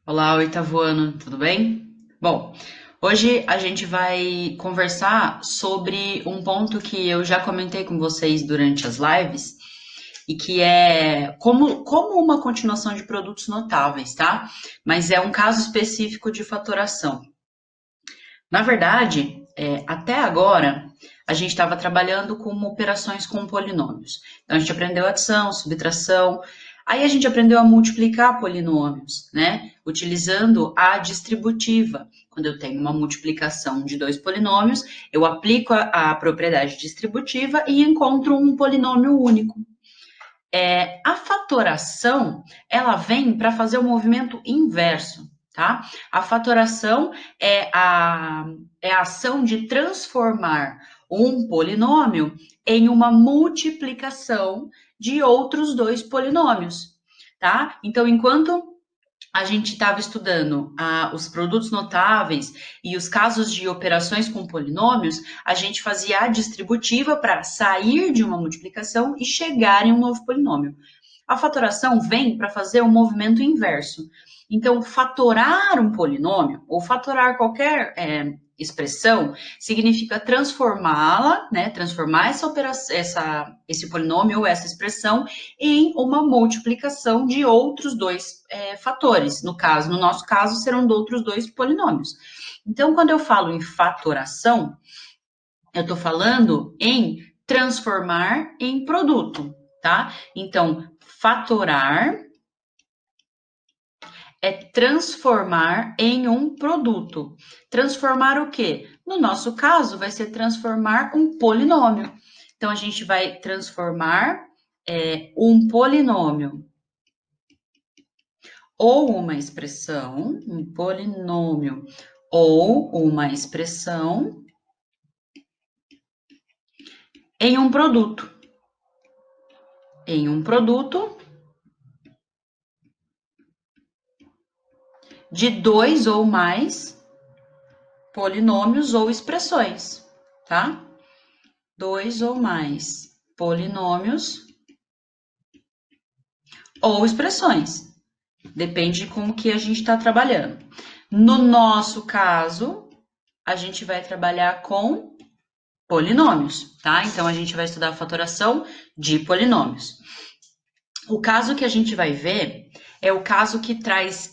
Olá, oitavo ano, tudo bem? Bom, hoje a gente vai conversar sobre um ponto que eu já comentei com vocês durante as lives e que é como uma continuação de produtos notáveis, tá? Mas é um caso específico de fatoração. Na verdade, até agora, a gente estava trabalhando com operações com polinômios. Então, a gente aprendeu adição, subtração, aí a gente aprendeu a multiplicar polinômios, né? Utilizando a distributiva. Quando eu tenho uma multiplicação de dois polinômios, eu aplico a propriedade distributiva e encontro um polinômio único. A fatoração, ela vem para fazer o movimento inverso, tá? A fatoração é a ação de transformar um polinômio em uma multiplicação de outros dois polinômios, tá? Então, enquanto a gente estava estudando os produtos notáveis e os casos de operações com polinômios, a gente fazia a distributiva para sair de uma multiplicação e chegar em um novo polinômio. A fatoração vem para fazer o movimento inverso. Então, fatorar um polinômio, ou fatorar qualquer expressão, significa transformá-la, né? Transformar essa operação, esse polinômio ou essa expressão em uma multiplicação de outros dois fatores. No nosso caso, serão de outros dois polinômios. Então, quando eu falo em fatoração, eu estou falando em transformar em produto, tá? Então, fatorar é transformar em um produto. Transformar o quê? No nosso caso, vai ser transformar um polinômio. Então, a gente vai transformar um polinômio ou uma expressão, um polinômio ou uma expressão em um produto. Em um produto de dois ou mais polinômios ou expressões, tá? Dois ou mais polinômios ou expressões. Depende com o que a gente está trabalhando. No nosso caso, a gente vai trabalhar com polinômios, tá? Então, a gente vai estudar a fatoração de polinômios. O caso que a gente vai ver é o caso que traz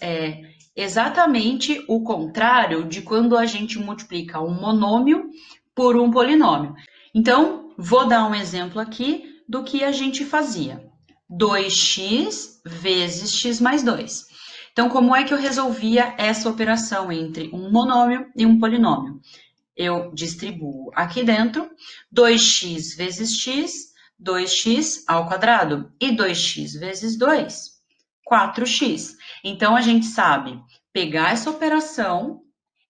exatamente o contrário de quando a gente multiplica um monômio por um polinômio. Então, vou dar um exemplo aqui do que a gente fazia. 2x vezes x mais 2. Então, como é que eu resolvia essa operação entre um monômio e um polinômio? Eu distribuo aqui dentro 2x vezes x, 2x ao quadrado, e 2x vezes 2, 4x. Então, a gente sabe pegar essa operação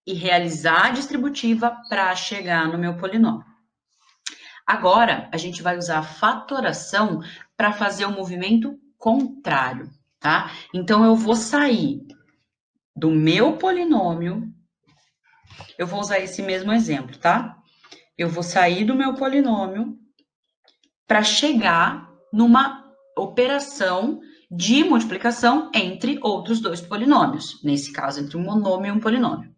e realizar a distributiva para chegar no meu polinômio. Agora, a gente vai usar a fatoração para fazer o movimento contrário, tá? Então, eu vou sair do meu polinômio, eu vou usar esse mesmo exemplo, tá? Eu vou sair do meu polinômio para chegar numa operação de multiplicação entre outros dois polinômios, nesse caso, entre um monômio e um polinômio.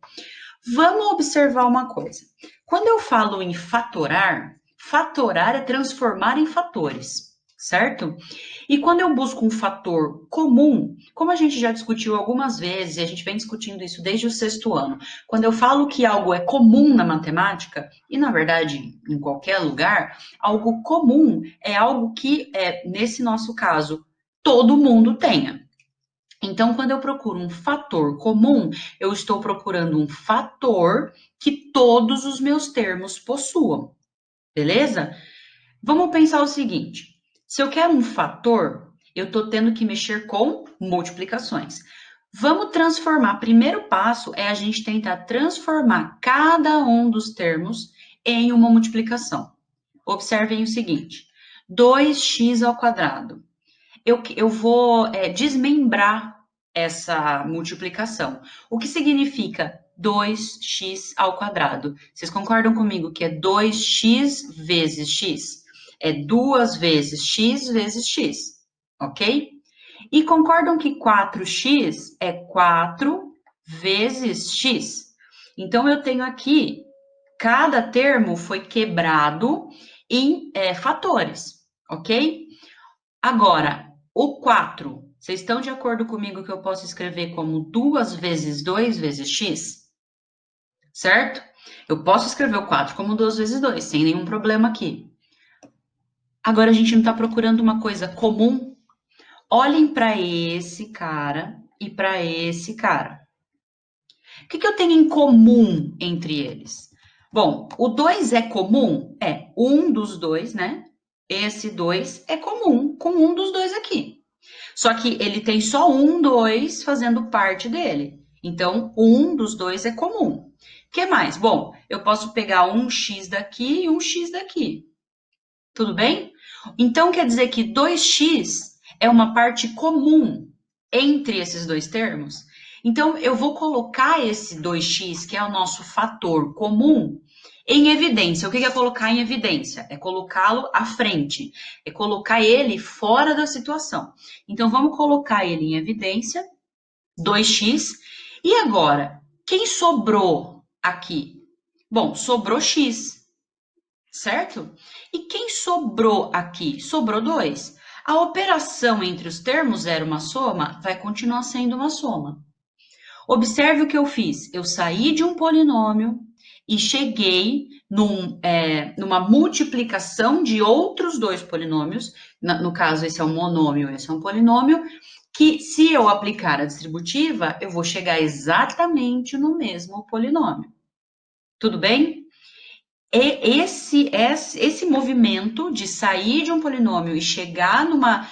Vamos observar uma coisa. Quando eu falo em fatorar, fatorar é transformar em fatores, certo? E quando eu busco um fator comum, como a gente já discutiu algumas vezes, e a gente vem discutindo isso desde o sexto ano, quando eu falo que algo é comum na matemática, e na verdade em qualquer lugar, algo comum é algo que, nesse nosso caso, todo mundo tenha. Então, quando eu procuro um fator comum, eu estou procurando um fator que todos os meus termos possuam, beleza? Vamos pensar o seguinte: se eu quero um fator, eu estou tendo que mexer com multiplicações. Vamos transformar. Primeiro passo é a gente tentar transformar cada um dos termos em uma multiplicação. Observem o seguinte: 2x ao quadrado. Eu vou desmembrar essa multiplicação. O que significa 2x ao quadrado? Vocês concordam comigo que é 2x vezes x? É 2 vezes x, ok? E concordam que 4x é 4 vezes x. Então, eu tenho aqui, cada termo foi quebrado em fatores, ok? Agora, o 4, vocês estão de acordo comigo que eu posso escrever como 2 vezes 2 vezes x? Certo? Eu posso escrever o 4 como 2 vezes 2, sem nenhum problema aqui. Agora, a gente não está procurando uma coisa comum? Olhem para esse cara e para esse cara. O que eu tenho em comum entre eles? Bom, o 2 é comum? É, um dos dois, né? Esse 2 é comum com um dos dois aqui. Só que ele tem só um 2 fazendo parte dele. Então, um dos dois é comum. O que mais? Bom, eu posso pegar um x daqui e um x daqui. Tudo bem? Então, quer dizer que 2x é uma parte comum entre esses dois termos? Então, eu vou colocar esse 2x, que é o nosso fator comum, em evidência. O que é colocar em evidência? É colocá-lo à frente, é colocar ele fora da situação. Então, vamos colocar ele em evidência, 2x. E agora, quem sobrou aqui? Bom, sobrou x, certo? E quem sobrou aqui? Sobrou 2. A operação entre os termos era uma soma, vai continuar sendo uma soma. Observe o que eu fiz. Eu saí de um polinômio e cheguei numa multiplicação de outros dois polinômios. No caso, esse é um monômio, esse é um polinômio, que se eu aplicar a distributiva, eu vou chegar exatamente no mesmo polinômio. Tudo bem? E esse movimento de sair de um polinômio e chegar numa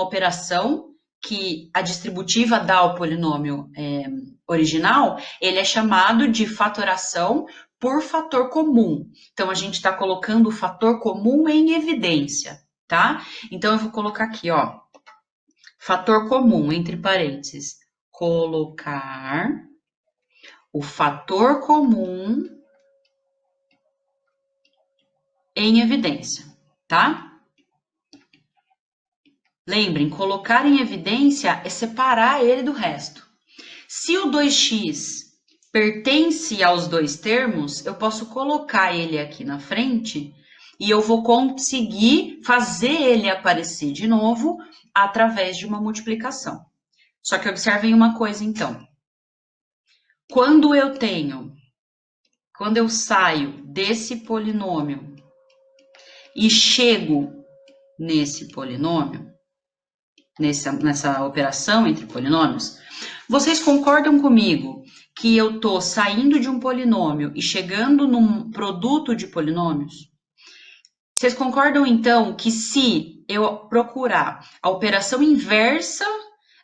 operação que a distributiva dá ao polinômio original, ele é chamado de fatoração por fator comum. Então, a gente está colocando o fator comum em evidência, tá? Então, eu vou colocar aqui, ó, fator comum, entre parênteses, colocar o fator comum em evidência, tá? Lembrem, colocar em evidência é separar ele do resto. Se o 2x pertence aos dois termos, eu posso colocar ele aqui na frente e eu vou conseguir fazer ele aparecer de novo através de uma multiplicação. Só que observem uma coisa então. Quando eu saio desse polinômio e chego nesse polinômio, nessa operação entre polinômios, vocês concordam comigo que eu estou saindo de um polinômio e chegando num produto de polinômios? Vocês concordam, então, que se eu procurar a operação inversa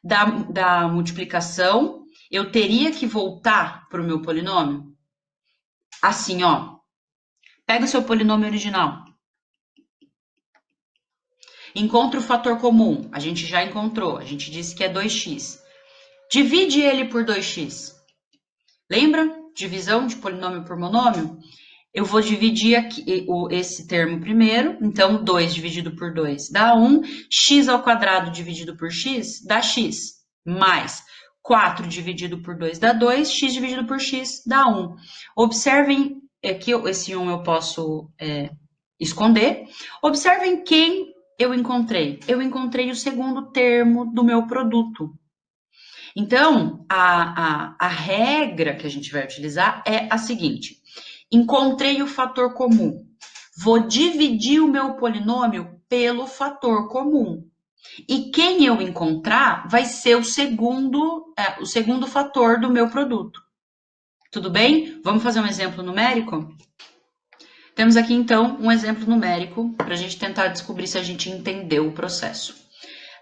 da multiplicação, eu teria que voltar para o meu polinômio? Assim, ó. Pega o seu polinômio original. Encontra o fator comum. A gente já encontrou. A gente disse que é 2x. Divide ele por 2x. Lembra? Divisão de polinômio por monômio? Eu vou dividir aqui esse termo primeiro. Então, 2 dividido por 2 dá 1. X ao quadrado dividido por x dá x. Mais 4 dividido por 2 dá 2. X dividido por x dá 1. Observem que esse 1 eu posso esconder. Observem quem eu encontrei. Eu encontrei o segundo termo do meu produto. Então, a regra que a gente vai utilizar é a seguinte: encontrei o fator comum, vou dividir o meu polinômio pelo fator comum. E quem eu encontrar vai ser o segundo fator do meu produto. Tudo bem? Vamos fazer um exemplo numérico? Temos aqui, então, um exemplo numérico para a gente tentar descobrir se a gente entendeu o processo.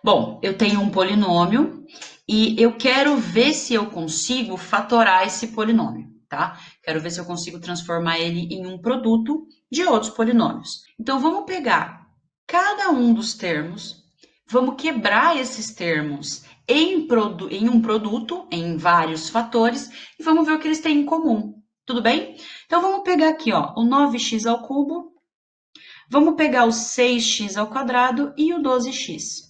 Bom, eu tenho um polinômio e eu quero ver se eu consigo fatorar esse polinômio, tá? Quero ver se eu consigo transformar ele em um produto de outros polinômios. Então, vamos pegar cada um dos termos, vamos quebrar esses termos em um produto, em vários fatores, e vamos ver o que eles têm em comum, tudo bem? Então, vamos pegar aqui, ó, o 9x ao cubo, vamos pegar o 6x ao quadrado e o 12x.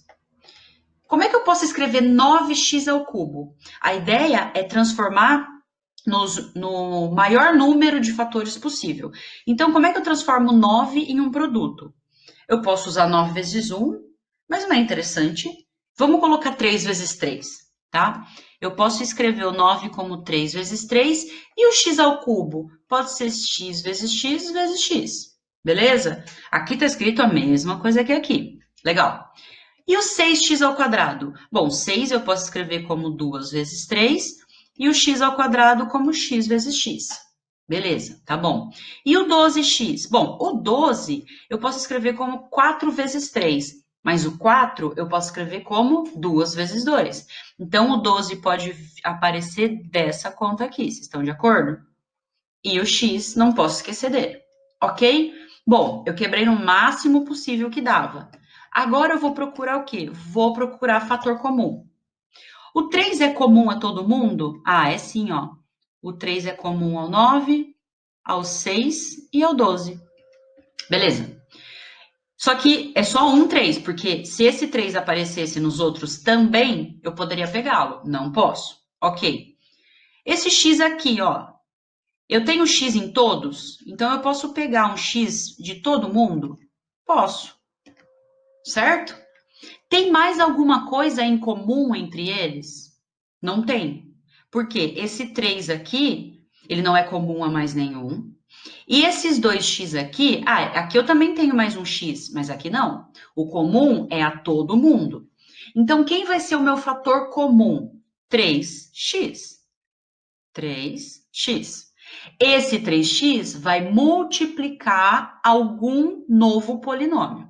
Como é que eu posso escrever 9x ao cubo? A ideia é transformar no maior número de fatores possível. Então, como é que eu transformo 9 em um produto? Eu posso usar 9 vezes 1, mas não é interessante. Vamos colocar 3 vezes 3, tá? Eu posso escrever o 9 como 3 vezes 3 e o x ao cubo pode ser x vezes x vezes x, beleza? Aqui está escrito a mesma coisa que aqui. Legal. E o 6x ao quadrado? Bom, 6 eu posso escrever como 2 vezes 3 e o x ao quadrado como x vezes x. Beleza, tá bom. E o 12x? Bom, o 12 eu posso escrever como 4 vezes 3, mas o 4 eu posso escrever como 2 vezes 2. Então, o 12 pode aparecer dessa conta aqui, vocês estão de acordo? E o x não posso esquecer dele, ok? Bom, eu quebrei no máximo possível que dava. Agora eu vou procurar o quê? Vou procurar fator comum. O 3 é comum a todo mundo? Ah, é sim, ó. O 3 é comum ao 9, ao 6 e ao 12. Beleza. Só que é só um 3, porque se esse 3 aparecesse nos outros também, eu poderia pegá-lo. Não posso. Ok. Esse x aqui, ó. Eu tenho x em todos, então eu posso pegar um x de todo mundo? Posso, certo? Tem mais alguma coisa em comum entre eles? Não tem. Porque esse 3 aqui, ele não é comum a mais nenhum. E esses 2x aqui, aqui eu também tenho mais um x, mas aqui não. O comum é a todo mundo. Então, quem vai ser o meu fator comum? 3x. 3x. Esse 3x vai multiplicar algum novo polinômio.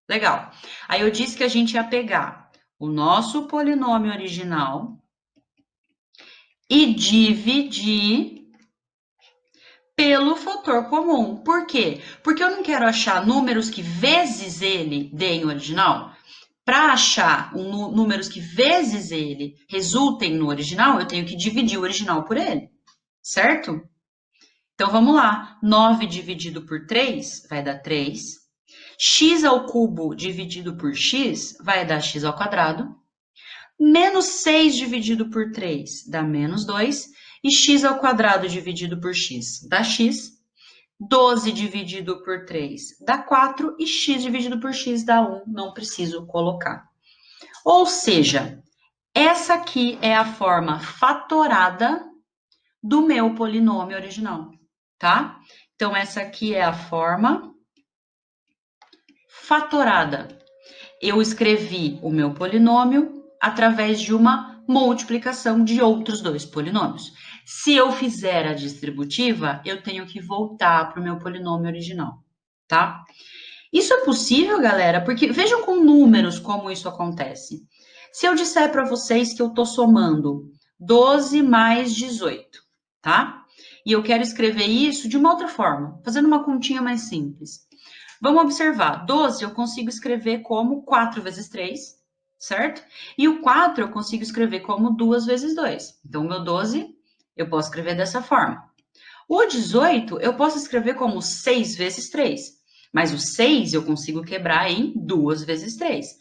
Legal. Aí eu disse que a gente ia pegar o nosso polinômio original e dividir pelo fator comum. Por quê? Porque eu não quero achar números que vezes ele deem o original. Para achar números que vezes ele resultem no original, eu tenho que dividir o original por ele, certo? Então, vamos lá. 9 dividido por 3 vai dar 3. X ao cubo dividido por x vai dar x ao quadrado. Menos 6 dividido por 3 dá menos 2. E x ao quadrado dividido por x dá x. 12 dividido por 3 dá 4. E x dividido por x dá 1. Não preciso colocar. Ou seja, essa aqui é a forma fatorada do meu polinômio original, tá? Então, essa aqui é a forma fatorada. Eu escrevi o meu polinômio através de uma multiplicação de outros dois polinômios. Se eu fizer a distributiva, eu tenho que voltar para o meu polinômio original, tá? Isso é possível, galera, porque vejam com números como isso acontece. Se eu disser para vocês que eu estou somando 12 mais 18, tá? E eu quero escrever isso de uma outra forma, fazendo uma continha mais simples. Vamos observar, 12 eu consigo escrever como 4 vezes 3, certo? E o 4 eu consigo escrever como 2 vezes 2. Então, o meu 12 eu posso escrever dessa forma. O 18 eu posso escrever como 6 vezes 3, mas o 6 eu consigo quebrar em 2 vezes 3.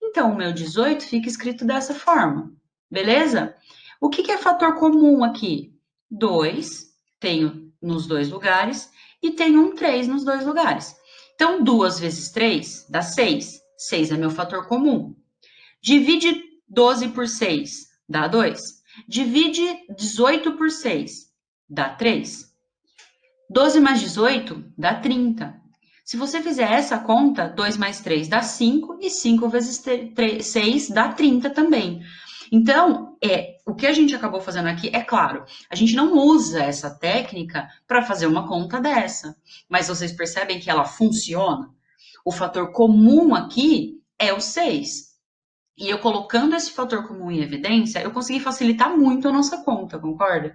Então, o meu 18 fica escrito dessa forma, beleza? O que é fator comum aqui? 2, tenho nos dois lugares, e tenho um 3 nos dois lugares. Então, 2 vezes 3 dá 6. 6 é meu fator comum. Divide 12 por 6, dá 2. Divide 18 por 6, dá 3. 12 mais 18 dá 30. Se você fizer essa conta, 2 mais 3 dá 5 e 5 vezes 6 dá 30 também. Então, o que a gente acabou fazendo aqui, é claro, a gente não usa essa técnica para fazer uma conta dessa, mas vocês percebem que ela funciona? O fator comum aqui é o 6. E eu colocando esse fator comum em evidência, eu consegui facilitar muito a nossa conta, concorda?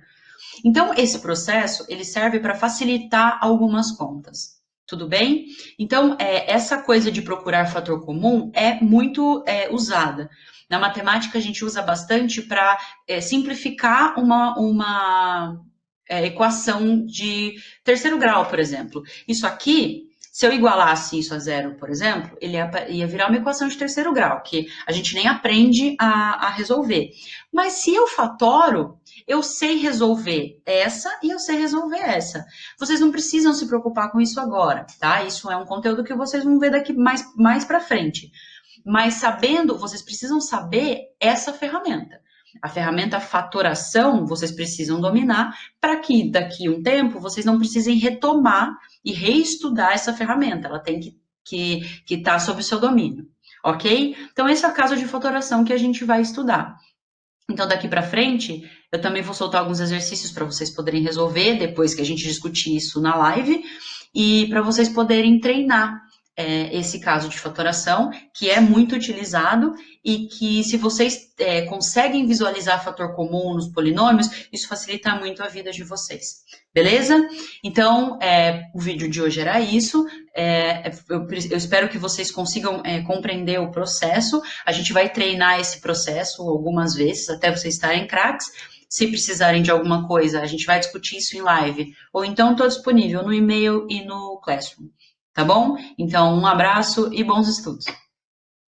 Então, esse processo, ele serve para facilitar algumas contas, tudo bem? Então, essa coisa de procurar fator comum é muito usada. Na matemática, a gente usa bastante para simplificar uma equação de terceiro grau, por exemplo. Isso aqui, Se eu igualasse isso a zero, por exemplo, ele ia virar uma equação de terceiro grau, que a gente nem aprende a resolver. Mas se eu fatoro, eu sei resolver essa e eu sei resolver essa. Vocês não precisam se preocupar com isso agora, tá? Isso é um conteúdo que vocês vão ver daqui mais para frente. Mas sabendo, vocês precisam saber essa ferramenta. A ferramenta fatoração vocês precisam dominar para que daqui a um tempo vocês não precisem retomar e reestudar essa ferramenta. Ela tem que estar sob o seu domínio, ok? Então, esse é o caso de fatoração que a gente vai estudar. Então, daqui para frente, eu também vou soltar alguns exercícios para vocês poderem resolver depois que a gente discutir isso na live e para vocês poderem treinar esse caso de fatoração, que é muito utilizado e que, se vocês conseguem visualizar fator comum nos polinômios, isso facilita muito a vida de vocês. Beleza? Então, o vídeo de hoje era isso. Eu espero que vocês consigam compreender o processo. A gente vai treinar esse processo algumas vezes, até vocês estarem craques. Se precisarem de alguma coisa, a gente vai discutir isso em live. Ou então, estou disponível no e-mail e no Classroom. Tá bom? Então, um abraço e bons estudos.